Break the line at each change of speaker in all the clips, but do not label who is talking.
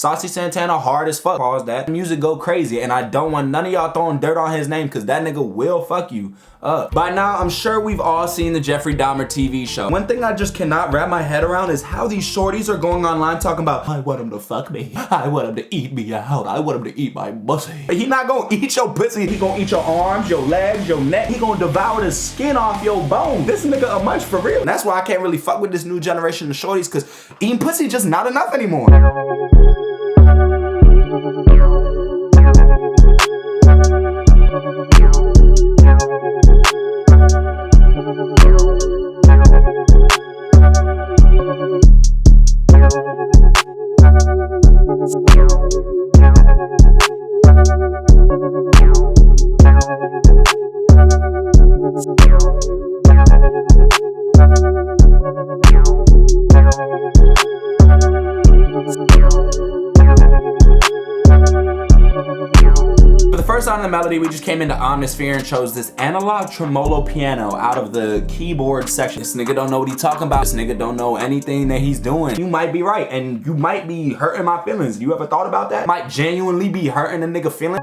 Saucy Santana hard as fuck. Pause that. Music go crazy, and I don't want none of y'all throwing dirt on his name because that nigga will fuck you up. By now, I'm sure we've all seen the Jeffrey Dahmer TV show. One thing I just cannot wrap my head around is how these shorties are going online talking about, I want him to fuck me. I want him to eat me out. I want him to eat my pussy. He not gonna eat your pussy. He gonna eat your arms, your legs, your neck. He gonna devour the skin off your bone. This nigga a munch for real. And that's why I can't really fuck with this new generation of shorties, because eating pussy just not enough anymore. First on the melody, we just came into Omnisphere and chose this analog tremolo piano out of the keyboard section. This nigga don't know what he's talking about. This nigga don't know anything that he's doing. You might be right, and you might be hurting my feelings. You ever thought about that? Might genuinely be hurting a nigga feeling.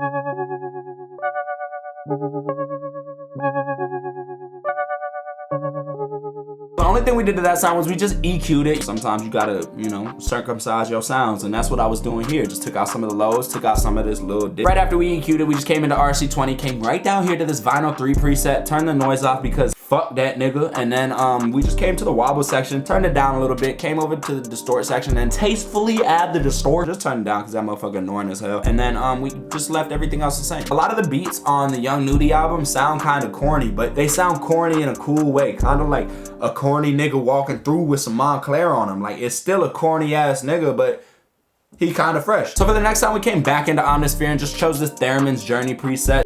The only thing we did to that sound was we just EQ'd it. Sometimes you gotta, you know, circumcise your sounds, and that's what I was doing here. Just took out some of the lows, took out some of this little dip. Right after we EQ'd it, we just came into RC20, came right down here to this Vinyl 3 preset, turned the noise off because fuck that nigga. And then we just came to the wobble section, turned it down a little bit, came over to the distort section and tastefully add the distort. Just turned it down because that motherfucker annoying as hell. And then we just left everything else the same. A lot of the beats on the Young Nudy album sound kind of corny, but they sound corny in a cool way. Kind of like a corny nigga walking through with some Montclair on him. Like, it's still a corny ass nigga, but he kind of fresh. So for the next time, we came back into Omnisphere and just chose this Theremin's Journey preset.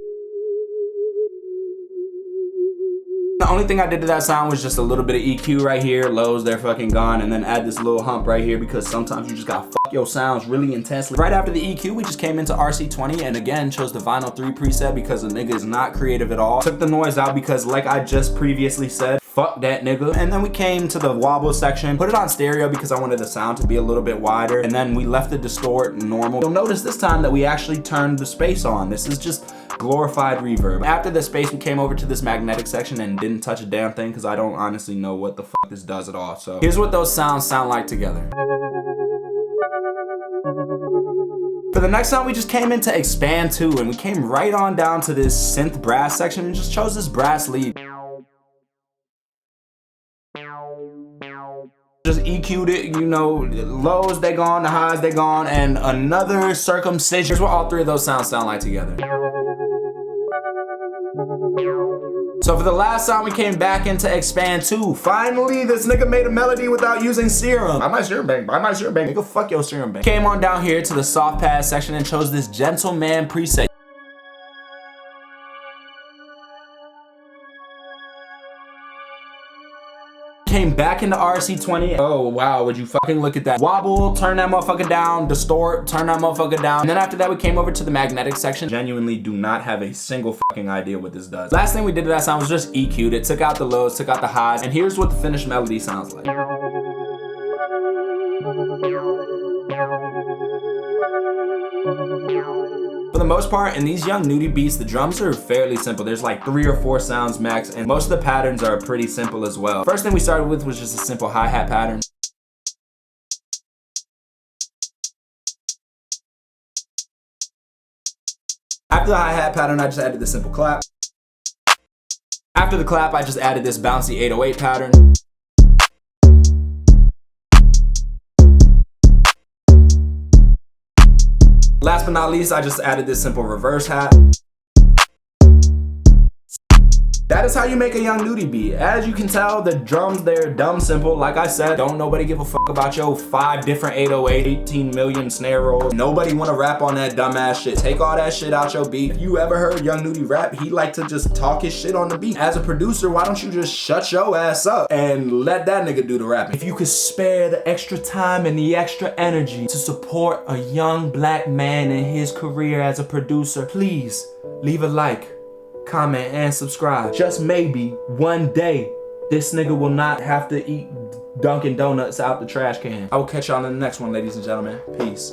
The only thing I did to that sound was just a little bit of EQ right here, lows, they're fucking gone, and then add this little hump right here because sometimes you just gotta fuck your sounds really intensely. Right after the EQ, we just came into RC20 and again chose the Vinyl 3 preset because the nigga is not creative at all. Took the noise out because, like I just previously said, fuck that nigga. And then we came to the wobble section, put it on stereo because I wanted the sound to be a little bit wider, and then we left the distort normal. You'll notice this time that we actually turned the space on. This is just glorified reverb. After the space, we came over to this magnetic section and didn't touch a damn thing because I don't honestly know what the fuck this does at all. So here's what those sounds sound like together. For the next sound, we just came into Expand 2 and we came right on down to this synth brass section and just chose this brass lead. Just EQ'd it, you know, lows they gone, the highs they gone, and another circumcision. Here's what all three of those sounds sound like together. So for the last sound, we came back into Expand 2. Finally, this nigga made a melody without using serum. Buy my serum bank, buy my serum bank. Nigga, fuck your serum bank. Came on down here to the soft pad section and chose this Gentleman preset. Came back into RC20. Oh wow, would you fucking look at that. Wobble, turn that motherfucker down, distort, turn that motherfucker down. And then after that, we came over to the magnetic section. Genuinely do not have a single fucking idea what this does. Last thing we did to that sound was just EQ'd it, took out the lows, took out the highs, and here's what the finished melody sounds like. For the most part, in these Young Nudy beats, the drums are fairly simple. There's like 3 or 4 sounds max, and most of the patterns are pretty simple as well. First thing we started with was just a simple hi-hat pattern. After the hi-hat pattern, I just added this simple clap. After the clap, I just added this bouncy 808 pattern. Last but not least, I just added this simple reverse hat. That is how you make a Young Nudy beat. As you can tell, the drums, they're dumb simple. Like I said, don't nobody give a fuck about your 5 different 808, 18 million snare rolls. Nobody wanna rap on that dumbass shit. Take all that shit out your beat. If you ever heard Young Nudy rap, he like to just talk his shit on the beat. As a producer, why don't you just shut your ass up and let that nigga do the rapping? If you could spare the extra time and the extra energy to support a young black man in his career as a producer, please leave a like, comment, and subscribe. Just maybe one day this nigga will not have to eat Dunkin' Donuts out the trash can. I will catch y'all in the next one, ladies and gentlemen. Peace.